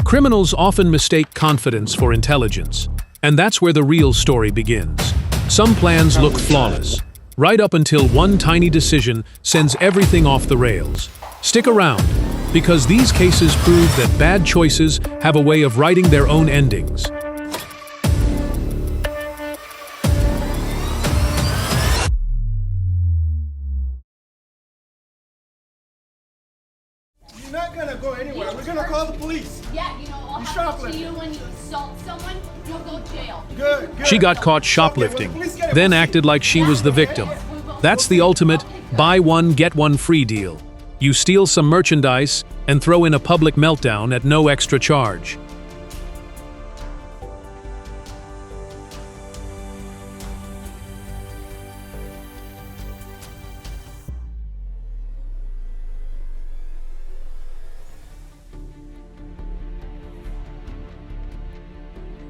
Criminals often mistake confidence for intelligence, and that's where the real story begins. Some plans look flawless, right up until one tiny decision sends everything off the rails. Stick around, because these cases prove that bad choices have a way of writing their own endings. You're not gonna go anywhere. We're gonna call the police. Yeah, I'll happen to you when you assault someone, you'll go to jail. Good. She got caught shoplifting, then acted like she was the victim. That's the ultimate buy one, get one free deal. You steal some merchandise and throw in a public meltdown at no extra charge.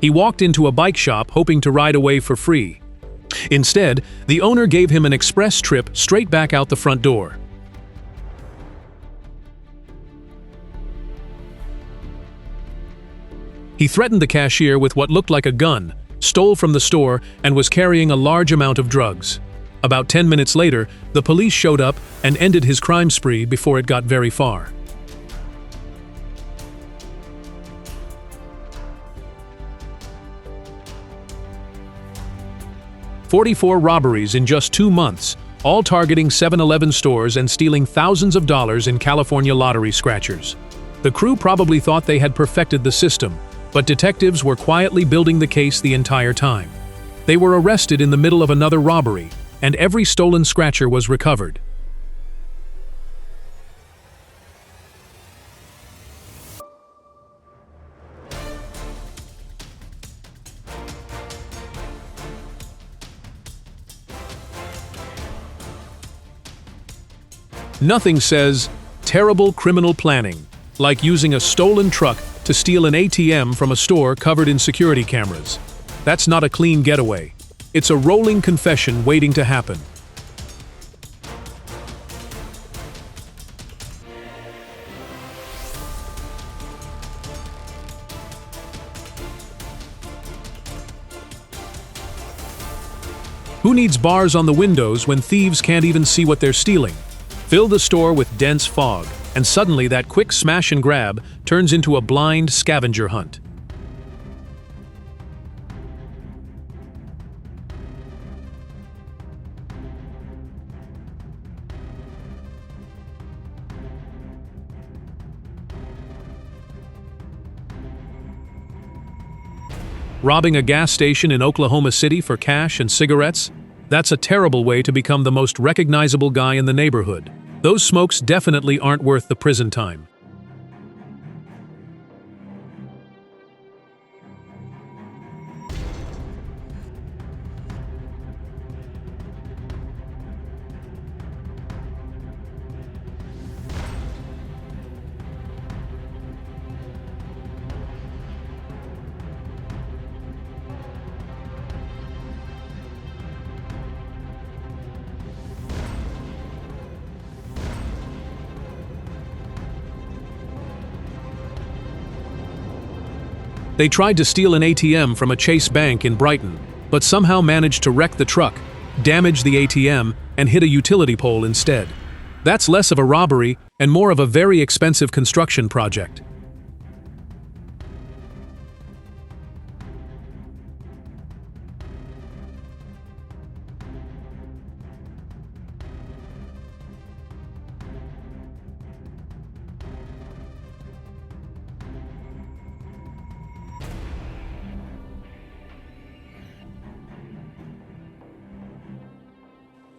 He walked into a bike shop hoping to ride away for free. Instead, the owner gave him an express trip straight back out the front door. He threatened the cashier with what looked like a gun, stole from the store, and was carrying a large amount of drugs. About 10 minutes later, the police showed up and ended his crime spree before it got very far. "44 robberies in just 2 months, all targeting 7-Eleven stores and stealing thousands of dollars in California lottery scratchers." The crew probably thought they had perfected the system, but detectives were quietly building the case the entire time. They were arrested in the middle of another robbery, and every stolen scratcher was recovered. Nothing says terrible criminal planning like using a stolen truck to steal an ATM from a store covered in security cameras. That's not a clean getaway. It's a rolling confession waiting to happen. Who needs bars on the windows when thieves can't even see what they're stealing? Fill the store with dense fog, and suddenly that quick smash and grab turns into a blind scavenger hunt. Robbing a gas station in Oklahoma City for cash and cigarettes? That's a terrible way to become the most recognizable guy in the neighborhood. Those smokes definitely aren't worth the prison time. They tried to steal an ATM from a Chase Bank in Brighton, but somehow managed to wreck the truck, damage the ATM, and hit a utility pole instead. That's less of a robbery and more of a very expensive construction project.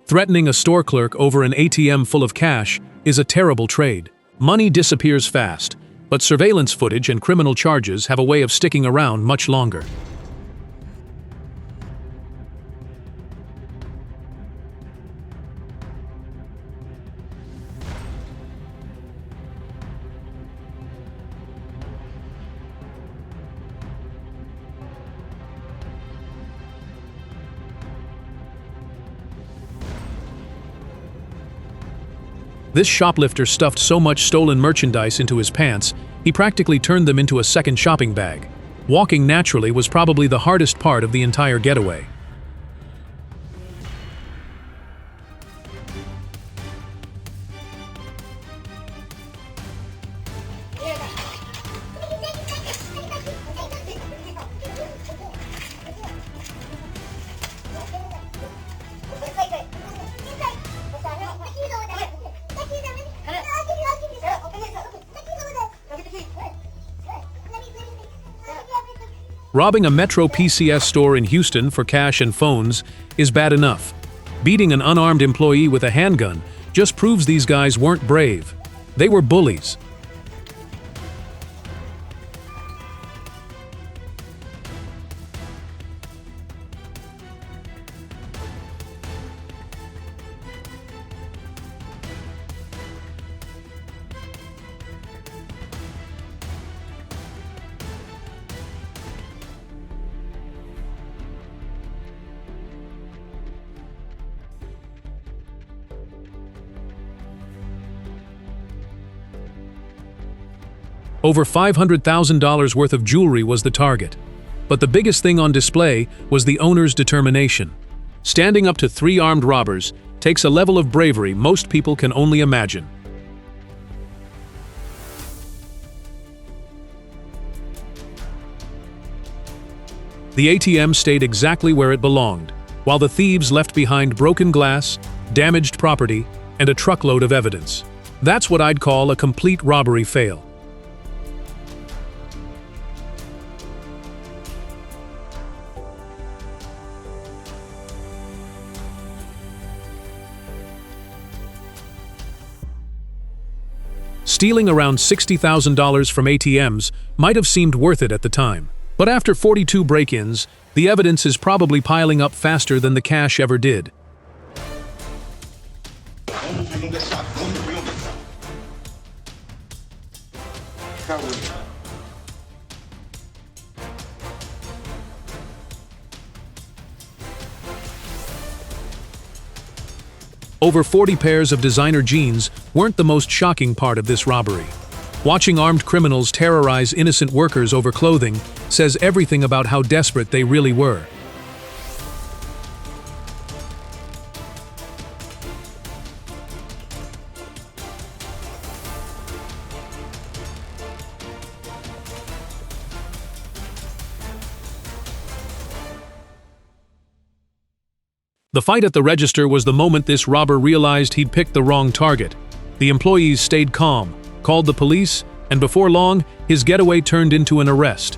Threatening a store clerk over an ATM full of cash is a terrible trade. Money disappears fast, but surveillance footage and criminal charges have a way of sticking around much longer. This shoplifter stuffed so much stolen merchandise into his pants, he practically turned them into a second shopping bag. Walking naturally was probably the hardest part of the entire getaway. Robbing a Metro PCS store in Houston for cash and phones is bad enough. Beating an unarmed employee with a handgun just proves these guys weren't brave. They were bullies. Over $500,000 worth of jewelry was the target. But the biggest thing on display was the owner's determination. Standing up to 3 armed robbers takes a level of bravery most people can only imagine. The ATM stayed exactly where it belonged, while the thieves left behind broken glass, damaged property, and a truckload of evidence. That's what I'd call a complete robbery fail. Stealing around $60,000 from ATMs might have seemed worth it at the time. But after 42 break-ins, the evidence is probably piling up faster than the cash ever did. Over 40 pairs of designer jeans weren't the most shocking part of this robbery. Watching armed criminals terrorize innocent workers over clothing says everything about how desperate they really were. The fight at the register was the moment this robber realized he'd picked the wrong target. The employees stayed calm, called the police, and before long, his getaway turned into an arrest.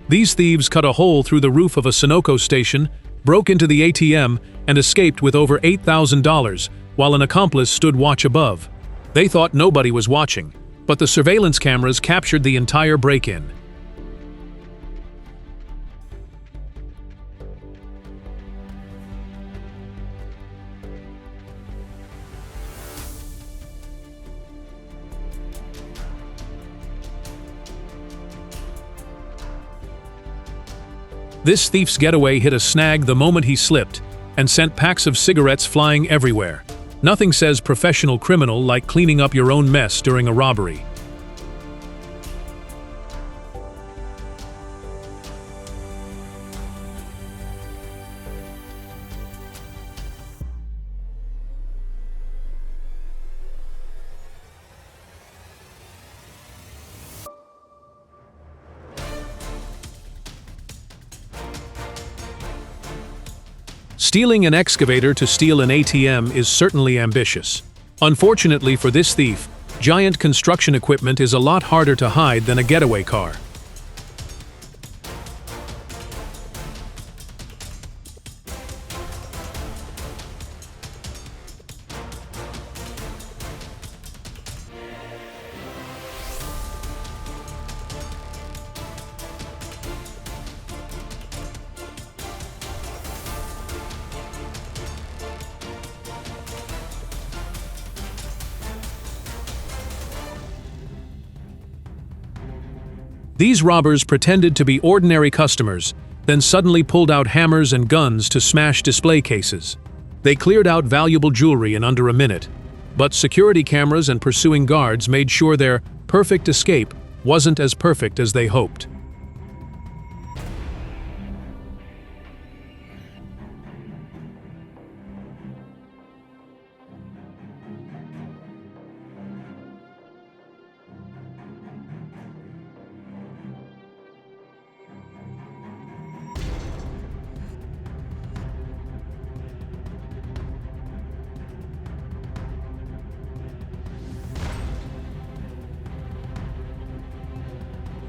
These thieves cut a hole through the roof of a Sunoco station, broke into the ATM, and escaped with over $8,000, while an accomplice stood watch above. They thought nobody was watching, but the surveillance cameras captured the entire break-in. This thief's getaway hit a snag the moment he slipped and sent packs of cigarettes flying everywhere. Nothing says professional criminal like cleaning up your own mess during a robbery. Stealing an excavator to steal an ATM is certainly ambitious. Unfortunately for this thief, giant construction equipment is a lot harder to hide than a getaway car. These robbers pretended to be ordinary customers, then suddenly pulled out hammers and guns to smash display cases. They cleared out valuable jewelry in under a minute, but security cameras and pursuing guards made sure their perfect escape wasn't as perfect as they hoped.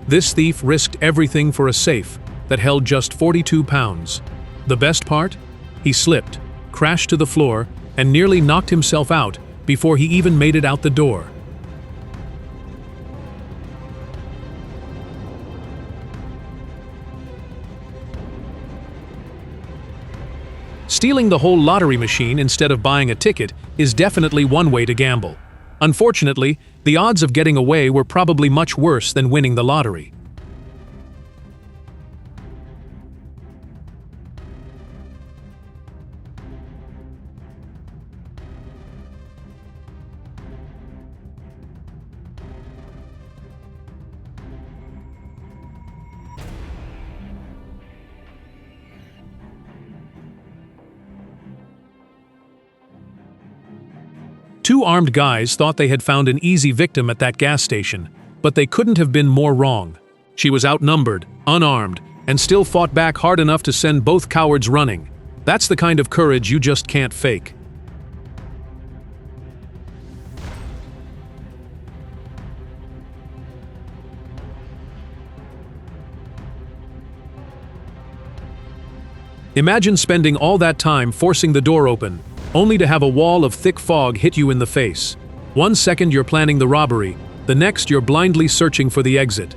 This thief risked everything for a safe that held just 42 pounds. The best part? He slipped, crashed to the floor, and nearly knocked himself out before he even made it out the door. Stealing the whole lottery machine instead of buying a ticket is definitely one way to gamble. Unfortunately, the odds of getting away were probably much worse than winning the lottery. Two armed guys thought they had found an easy victim at that gas station, but they couldn't have been more wrong. She was outnumbered, unarmed, and still fought back hard enough to send both cowards running. That's the kind of courage you just can't fake. Imagine spending all that time forcing the door open, only to have a wall of thick fog hit you in the face. 1 second you're planning the robbery, the next you're blindly searching for the exit.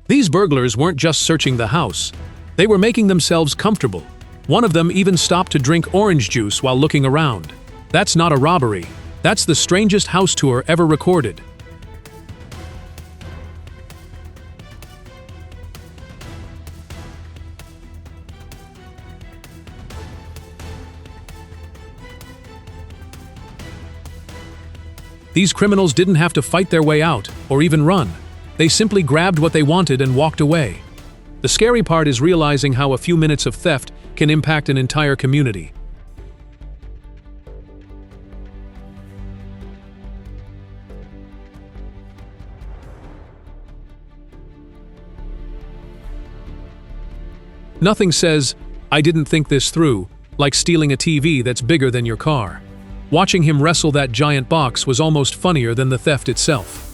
These burglars weren't just searching the house. They were making themselves comfortable. One of them even stopped to drink orange juice while looking around. That's not a robbery. That's the strangest house tour ever recorded. These criminals didn't have to fight their way out, or even run. They simply grabbed what they wanted and walked away. The scary part is realizing how a few minutes of theft can impact an entire community. Nothing says, "I didn't think this through," like stealing a TV that's bigger than your car. Watching him wrestle that giant box was almost funnier than the theft itself.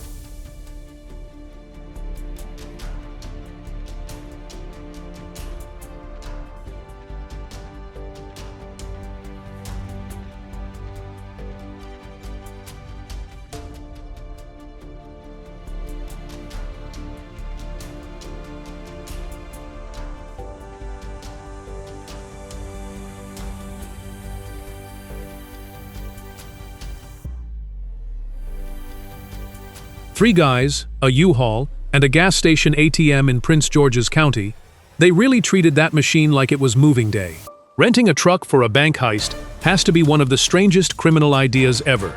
Three guys, a U-Haul, and a gas station ATM in Prince George's County, they really treated that machine like it was moving day. Renting a truck for a bank heist has to be one of the strangest criminal ideas ever.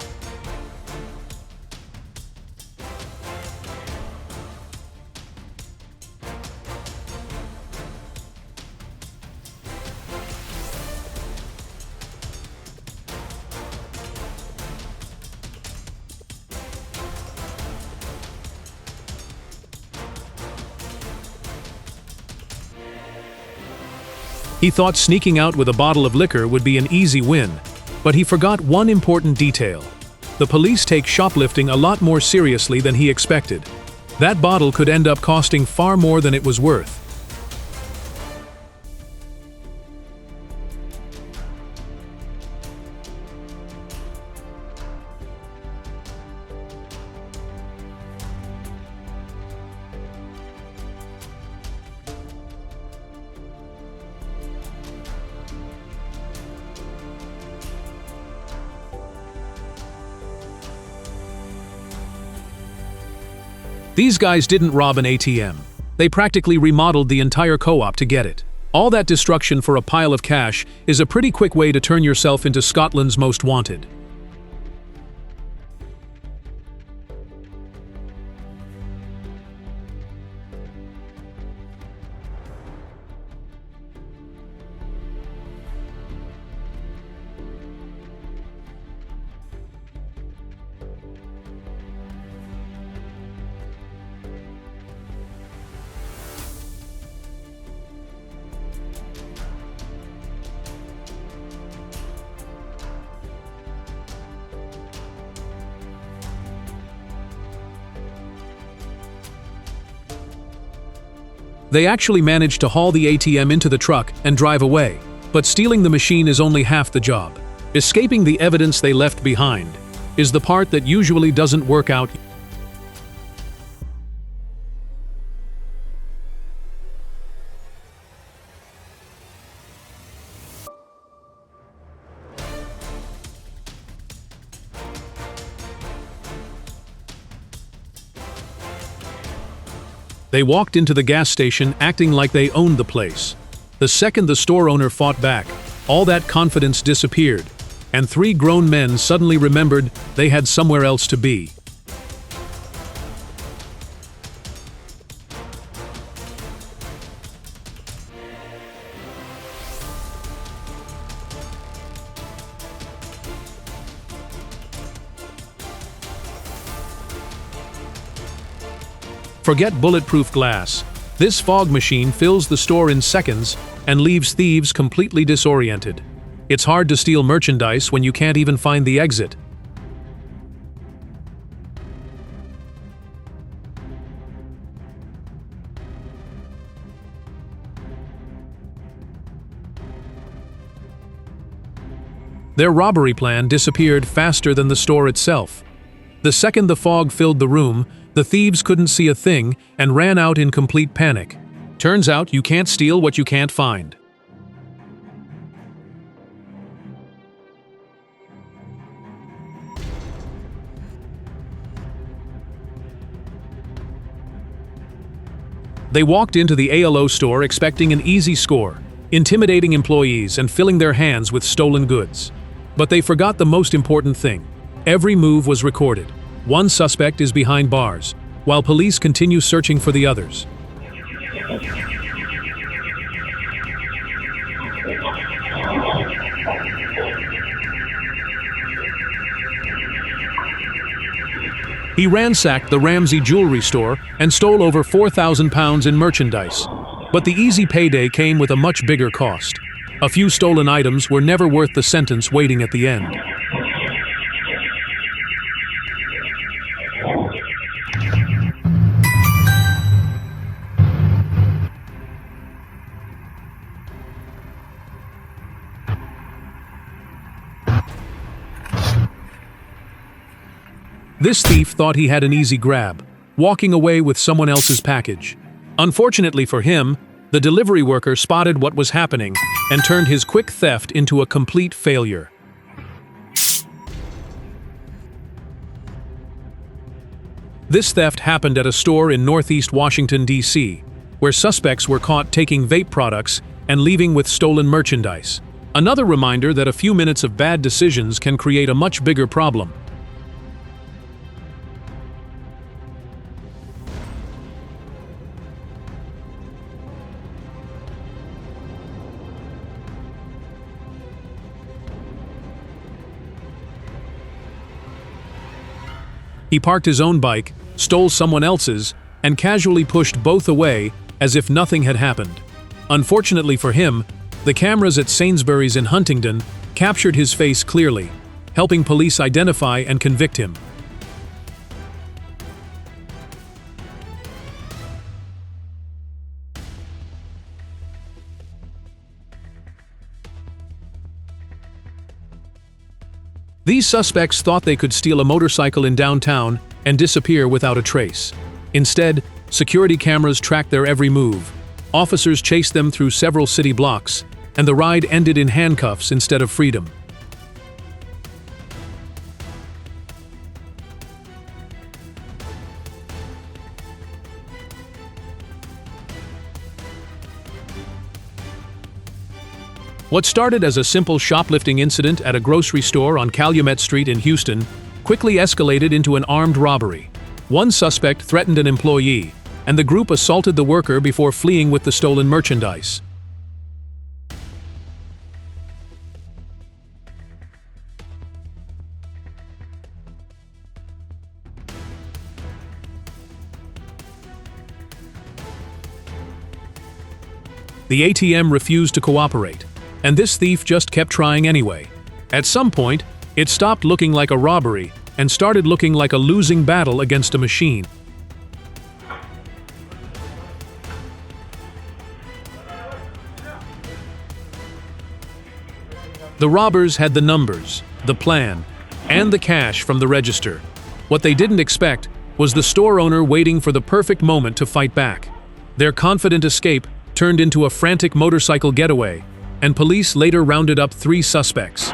He thought sneaking out with a bottle of liquor would be an easy win, but he forgot one important detail. The police take shoplifting a lot more seriously than he expected. That bottle could end up costing far more than it was worth. These guys didn't rob an ATM. They practically remodeled the entire co-op to get it. All that destruction for a pile of cash is a pretty quick way to turn yourself into Scotland's most wanted. They actually managed to haul the ATM into the truck and drive away, but stealing the machine is only half the job. Escaping the evidence they left behind is the part that usually doesn't work out. They walked into the gas station acting like they owned the place. The second the store owner fought back, all that confidence disappeared, and 3 grown men suddenly remembered they had somewhere else to be. Forget bulletproof glass. This fog machine fills the store in seconds and leaves thieves completely disoriented. It's hard to steal merchandise when you can't even find the exit. Their robbery plan disappeared faster than the store itself. The second the fog filled the room, the thieves couldn't see a thing and ran out in complete panic. Turns out you can't steal what you can't find. They walked into the ALO store expecting an easy score, intimidating employees and filling their hands with stolen goods. But they forgot the most important thing. Every move was recorded. One suspect is behind bars, while police continue searching for the others. He ransacked the Ramsey jewelry store and stole over £4,000 in merchandise. But the easy payday came with a much bigger cost. A few stolen items were never worth the sentence waiting at the end. This thief thought he had an easy grab, walking away with someone else's package. Unfortunately for him, the delivery worker spotted what was happening and turned his quick theft into a complete failure. This theft happened at a store in Northeast Washington, D.C., where suspects were caught taking vape products and leaving with stolen merchandise. Another reminder that a few minutes of bad decisions can create a much bigger problem. He parked his own bike, stole someone else's, and casually pushed both away as if nothing had happened. Unfortunately for him, the cameras at Sainsbury's in Huntingdon captured his face clearly, helping police identify and convict him. These suspects thought they could steal a motorcycle in downtown and disappear without a trace. Instead, security cameras tracked their every move. Officers chased them through several city blocks, and the ride ended in handcuffs instead of freedom. What started as a simple shoplifting incident at a grocery store on Calumet Street in Houston quickly escalated into an armed robbery. One suspect threatened an employee, and the group assaulted the worker before fleeing with the stolen merchandise. The ATM refused to cooperate, and this thief just kept trying anyway. At some point, it stopped looking like a robbery and started looking like a losing battle against a machine. The robbers had the numbers, the plan, and the cash from the register. What they didn't expect was the store owner waiting for the perfect moment to fight back. Their confident escape turned into a frantic motorcycle getaway, and police later rounded up 3 suspects.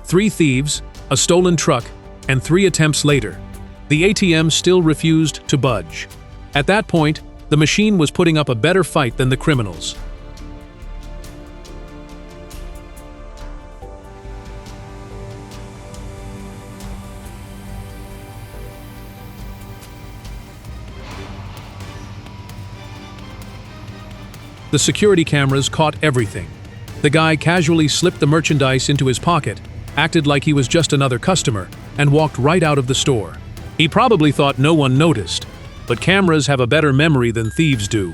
Three thieves, a stolen truck, and 3 attempts later, the ATM still refused to budge. At that point, the machine was putting up a better fight than the criminals. The security cameras caught everything. The guy casually slipped the merchandise into his pocket, acted like he was just another customer, and walked right out of the store. He probably thought no one noticed, but cameras have a better memory than thieves do.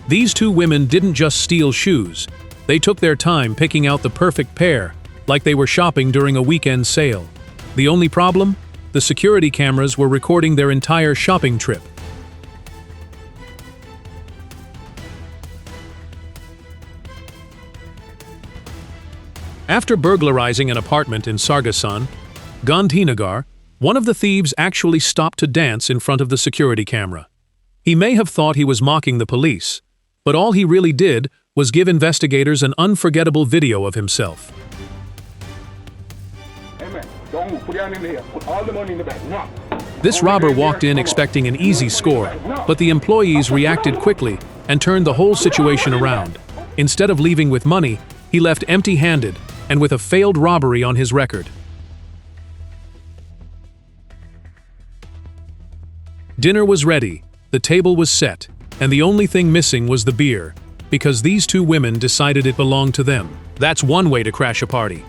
These 2 women didn't just steal shoes, they took their time picking out the perfect pair, like they were shopping during a weekend sale. The only problem? The security cameras were recording their entire shopping trip. After burglarizing an apartment in Sargassum, Gandhinagar, one of the thieves actually stopped to dance in front of the security camera. He may have thought he was mocking the police, but all he really did was give investigators an unforgettable video of himself. This robber walked in expecting an easy score, but the employees reacted quickly and turned the whole situation around. Instead of leaving with money, he left empty-handed and with a failed robbery on his record. Dinner was ready, the table was set, and the only thing missing was the beer, because these 2 women decided it belonged to them. That's one way to crash a party.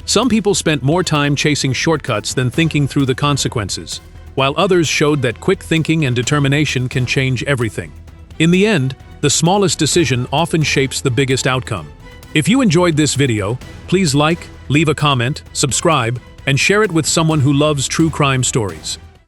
Some people spent more time chasing shortcuts than thinking through the consequences, while others showed that quick thinking and determination can change everything. In the end, the smallest decision often shapes the biggest outcome. If you enjoyed this video, please like, leave a comment, subscribe, and share it with someone who loves true crime stories.